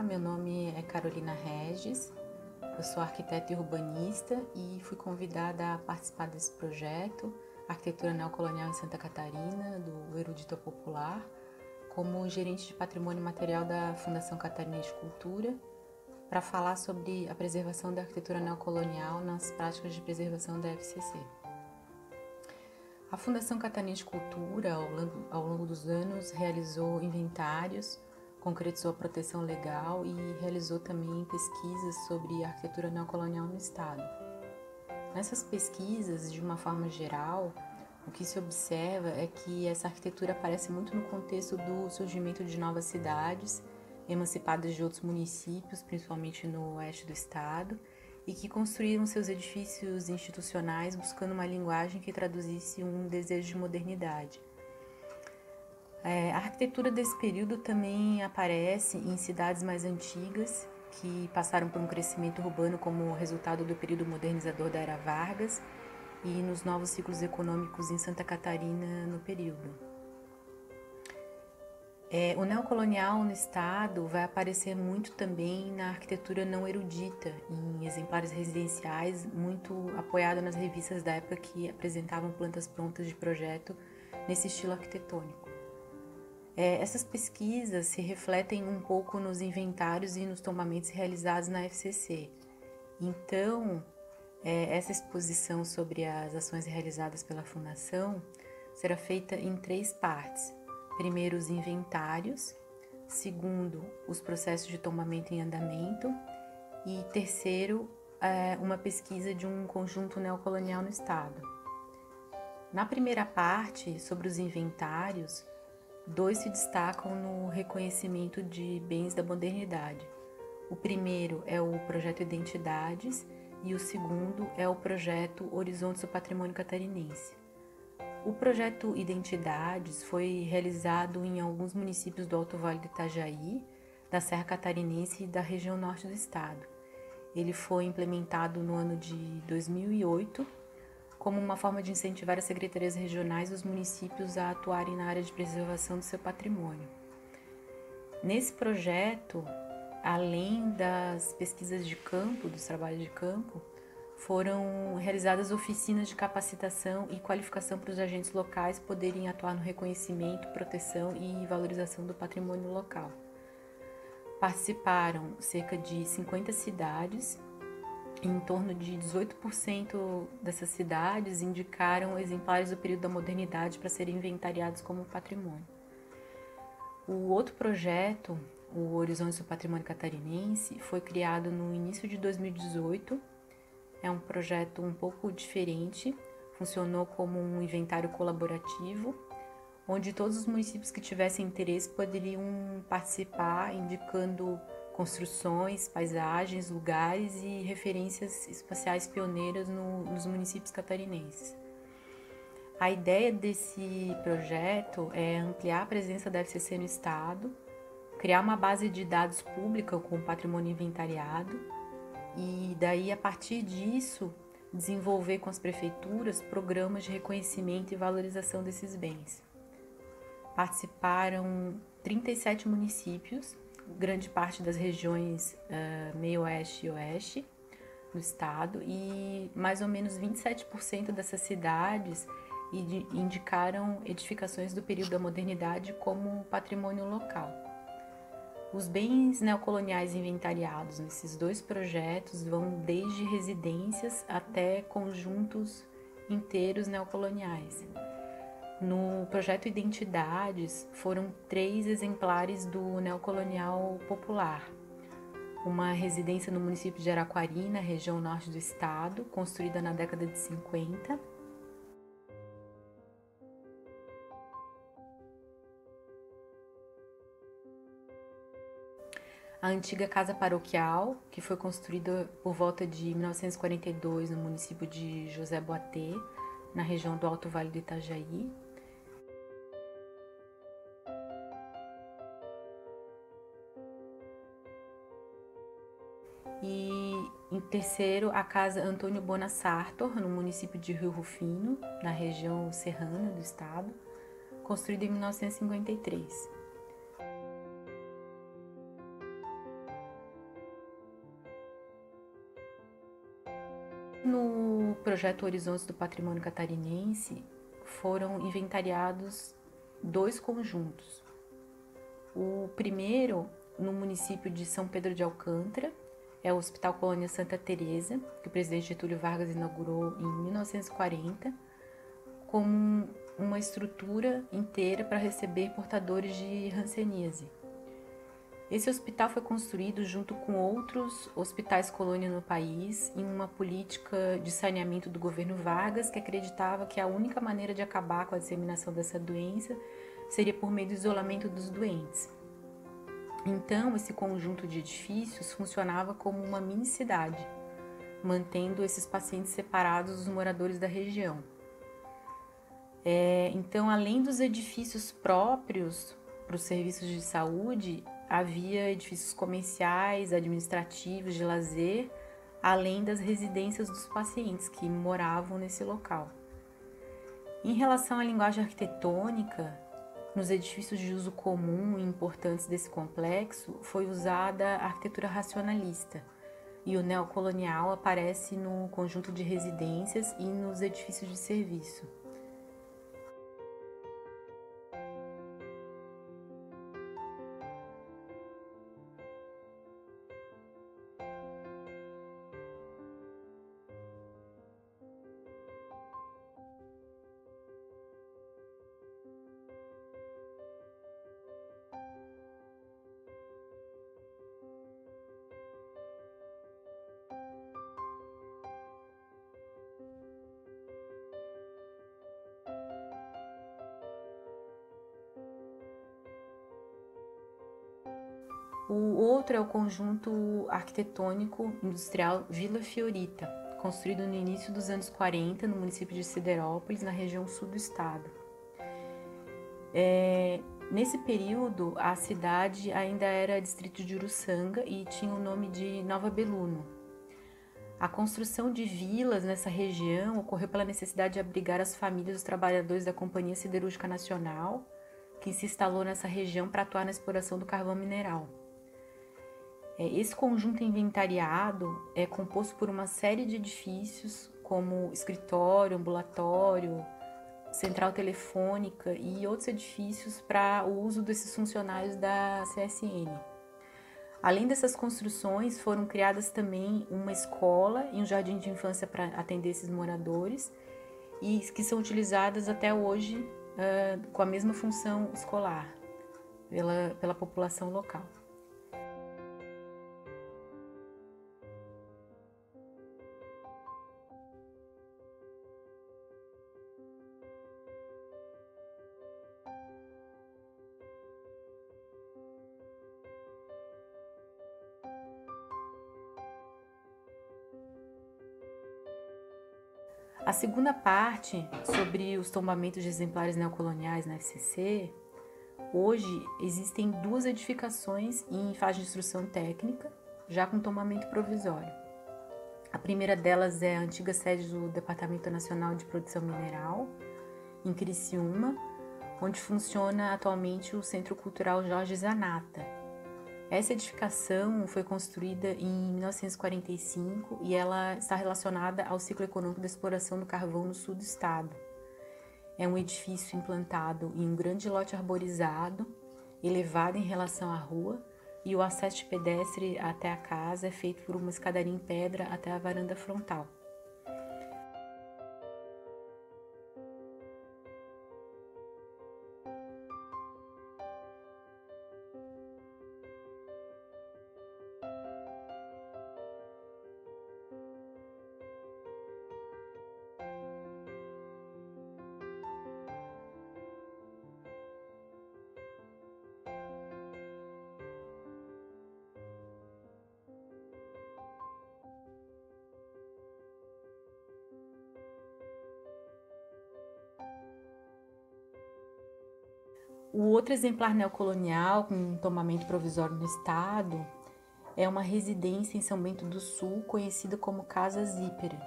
Olá, meu nome é Carolina Regis, eu sou arquiteta e urbanista e fui convidada a participar desse projeto Arquitetura Neocolonial em Santa Catarina, do Erudito Popular, como gerente de patrimônio material da Fundação Catarinense de Cultura, para falar sobre a preservação da arquitetura neocolonial nas práticas de preservação da FCC. A Fundação Catarinense de Cultura, ao longo dos anos, realizou inventários, concretizou a proteção legal e realizou também pesquisas sobre a arquitetura neocolonial no estado. Nessas pesquisas, de uma forma geral, o que se observa é que essa arquitetura aparece muito no contexto do surgimento de novas cidades, emancipadas de outros municípios, principalmente no oeste do estado, e que construíram seus edifícios institucionais buscando uma linguagem que traduzisse um desejo de modernidade. A arquitetura desse período também aparece em cidades mais antigas, que passaram por um crescimento urbano como resultado do período modernizador da Era Vargas e nos novos ciclos econômicos em Santa Catarina no período. O neocolonial no estado vai aparecer muito também na arquitetura não erudita, em exemplares residenciais, muito apoiado nas revistas da época que apresentavam plantas prontas de projeto nesse estilo arquitetônico. Essas pesquisas se refletem um pouco nos inventários e nos tombamentos realizados na FCC. Então, essa exposição sobre as ações realizadas pela Fundação será feita em 3 partes. Primeiro, os inventários. Segundo, os processos de tombamento em andamento. E terceiro, uma pesquisa de um conjunto neocolonial no estado. Na primeira parte, sobre os inventários, 2 se destacam no reconhecimento de bens da modernidade. O primeiro é o projeto Identidades e o segundo é o projeto Horizontes do Patrimônio Catarinense. O projeto Identidades foi realizado em alguns municípios do Alto Vale do Itajaí, da Serra Catarinense e da região norte do estado. Ele foi implementado no ano de 2008 como uma forma de incentivar as secretarias regionais dos municípios a atuarem na área de preservação do seu patrimônio. Nesse projeto, além das pesquisas de campo, dos trabalhos de campo, foram realizadas oficinas de capacitação e qualificação para os agentes locais poderem atuar no reconhecimento, proteção e valorização do patrimônio local. Participaram cerca de 50 cidades. Em torno de 18% dessas cidades indicaram exemplares do período da modernidade para serem inventariados como patrimônio. O outro projeto, o Horizontes do Patrimônio Catarinense, foi criado no início de 2018. É um projeto um pouco diferente, funcionou como um inventário colaborativo, onde todos os municípios que tivessem interesse poderiam participar, indicando construções, paisagens, lugares e referências espaciais pioneiras nos municípios catarinenses. A ideia desse projeto é ampliar a presença da FCC no estado, criar uma base de dados pública com o patrimônio inventariado e daí, a partir disso, desenvolver com as prefeituras programas de reconhecimento e valorização desses bens. Participaram 37 municípios, grande parte das regiões meio-oeste e oeste do estado, e mais ou menos 27% dessas cidades indicaram edificações do período da modernidade como patrimônio local. Os bens neocoloniais inventariados nesses 2 projetos vão desde residências até conjuntos inteiros neocoloniais. No projeto Identidades, foram 3 exemplares do neocolonial popular. Uma residência no município de Araquari, na região norte do estado, construída na década de 50. A antiga casa paroquial, que foi construída por volta de 1942 no município de José Boatê, na região do Alto Vale do Itajaí. E em terceiro, a casa Antônio Bonassartor, no município de Rio Rufino, na região serrana do estado, construída em 1953. projeto Horizontes do Patrimônio Catarinense, foram inventariados 2 conjuntos. O primeiro, no município de São Pedro de Alcântara, é o Hospital Colônia Santa Teresa, que o presidente Getúlio Vargas inaugurou em 1940, como uma estrutura inteira para receber portadores de hanseníase. Esse hospital foi construído junto com outros hospitais colônia no país em uma política de saneamento do governo Vargas, que acreditava que a única maneira de acabar com a disseminação dessa doença seria por meio do isolamento dos doentes. Então, esse conjunto de edifícios funcionava como uma mini-cidade, mantendo esses pacientes separados dos moradores da região. Então, além dos edifícios próprios para os serviços de saúde, havia edifícios comerciais, administrativos, de lazer, além das residências dos pacientes que moravam nesse local. Em relação à linguagem arquitetônica, nos edifícios de uso comum e importantes desse complexo, foi usada a arquitetura racionalista, e o neocolonial aparece no conjunto de residências e nos edifícios de serviço. O outro é o conjunto arquitetônico industrial Vila Fiorita, construído no início dos anos 40 no município de Siderópolis, na região sul do estado. Nesse período, a cidade ainda era distrito de Uruçanga e tinha o nome de Nova Beluno. A construção de vilas nessa região ocorreu pela necessidade de abrigar as famílias dos trabalhadores da Companhia Siderúrgica Nacional, que se instalou nessa região para atuar na exploração do carvão mineral. Esse conjunto inventariado é composto por uma série de edifícios, como escritório, ambulatório, central telefônica e outros edifícios para o uso desses funcionários da CSN. Além dessas construções, foram criadas também uma escola e um jardim de infância para atender esses moradores, e que são utilizadas até hoje com a mesma função escolar pela população local. A segunda parte, sobre os tombamentos de exemplares neocoloniais na FCC, hoje existem 2 edificações em fase de instrução técnica, já com tombamento provisório. A primeira delas é a antiga sede do Departamento Nacional de Produção Mineral, em Criciúma, onde funciona atualmente o Centro Cultural Jorge Zanata. Essa edificação foi construída em 1945 e ela está relacionada ao ciclo econômico da exploração do carvão no sul do estado. É um edifício implantado em um grande lote arborizado, elevado em relação à rua, e o acesso de pedestre até a casa é feito por uma escadaria em pedra até a varanda frontal. O outro exemplar neocolonial com tombamento provisório no estado é uma residência em São Bento do Sul, conhecida como Casa Zipperer.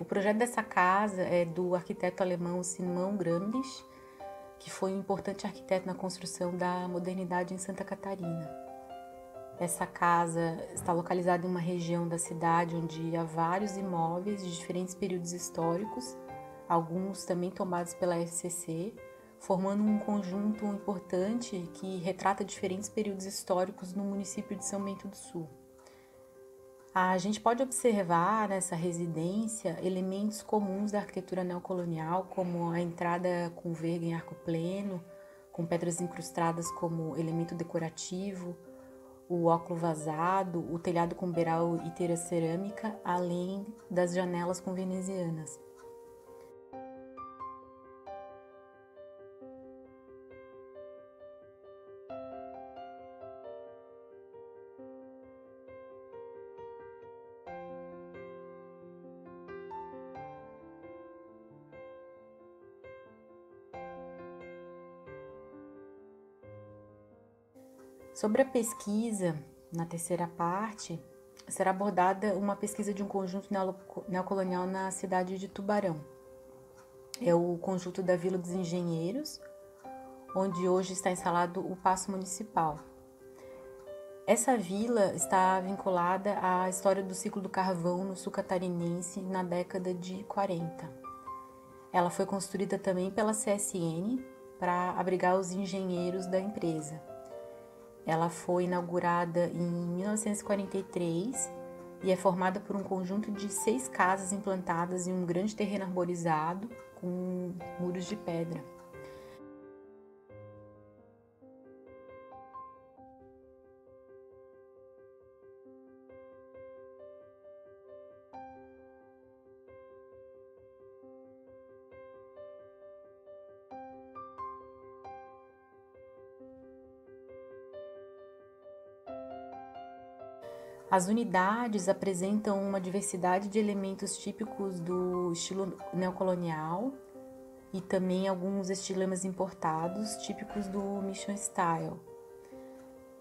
O projeto dessa casa é do arquiteto alemão Simão Gramlich, que foi um importante arquiteto na construção da modernidade em Santa Catarina. Essa casa está localizada em uma região da cidade onde há vários imóveis de diferentes períodos históricos, alguns também tomados pela FCC, formando um conjunto importante que retrata diferentes períodos históricos no município de São Bento do Sul. A gente pode observar nessa residência elementos comuns da arquitetura neocolonial, como a entrada com verga em arco pleno, com pedras incrustadas como elemento decorativo, o óculo vazado, o telhado com beiral e telha cerâmica, além das janelas com venezianas. Sobre a pesquisa, na terceira parte, será abordada uma pesquisa de um conjunto neocolonial na cidade de Tubarão. É o conjunto da Vila dos Engenheiros, onde hoje está instalado o Paço Municipal. Essa vila está vinculada à história do ciclo do carvão no sul catarinense na década de 40. Ela foi construída também pela CSN para abrigar os engenheiros da empresa. Ela foi inaugurada em 1943 e é formada por um conjunto de 6 casas implantadas em um grande terreno arborizado com muros de pedra. As unidades apresentam uma diversidade de elementos típicos do estilo neocolonial e também alguns estilemas importados típicos do Mission Style.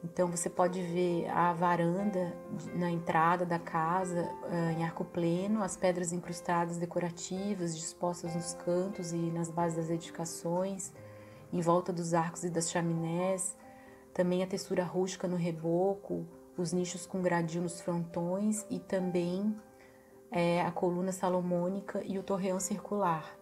Então você pode ver a varanda na entrada da casa em arco pleno, as pedras incrustadas decorativas dispostas nos cantos e nas bases das edificações, em volta dos arcos e das chaminés, também a textura rústica no reboco, os nichos com gradil nos frontões e também a coluna salomônica e o torreão circular.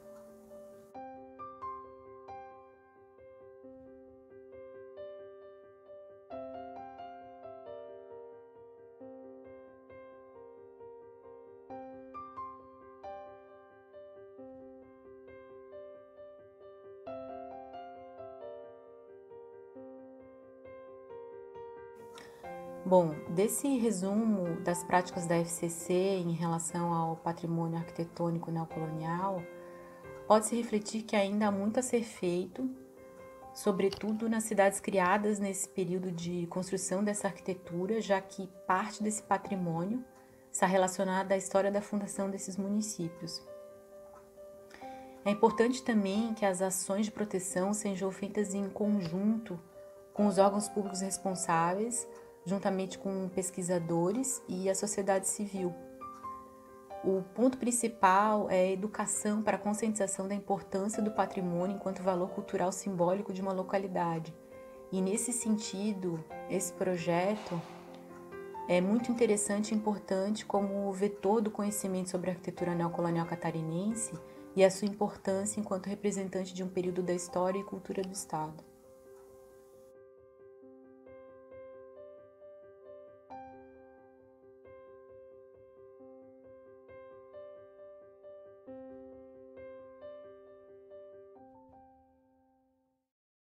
Bom, desse resumo das práticas da FCC em relação ao patrimônio arquitetônico neocolonial, pode-se refletir que ainda há muito a ser feito, sobretudo nas cidades criadas nesse período de construção dessa arquitetura, já que parte desse patrimônio está relacionada à história da fundação desses municípios. É importante também que as ações de proteção sejam feitas em conjunto com os órgãos públicos responsáveis, juntamente com pesquisadores e a sociedade civil. O ponto principal é a educação para a conscientização da importância do patrimônio enquanto valor cultural simbólico de uma localidade. E nesse sentido, esse projeto é muito interessante e importante como vetor do conhecimento sobre a arquitetura neocolonial catarinense e a sua importância enquanto representante de um período da história e cultura do Estado.